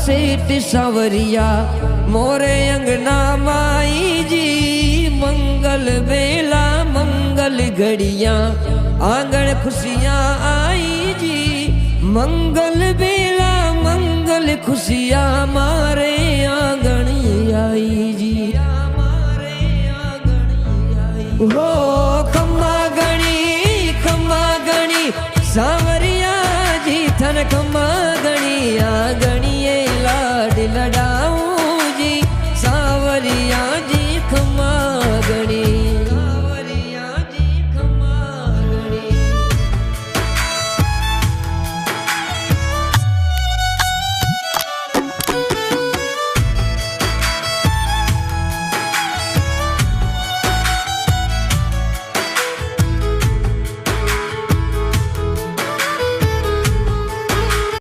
सेठ सावरिया मोरे अंगना माई जी मंगल बेला मंगल घड़िया आंगन खुशियाँ आई जी मंगल बेला मंगल खुशियाँ मारे आंगन आई जी हो खम्मा गणी सावरिया जी थन खम्मा गणी आंगन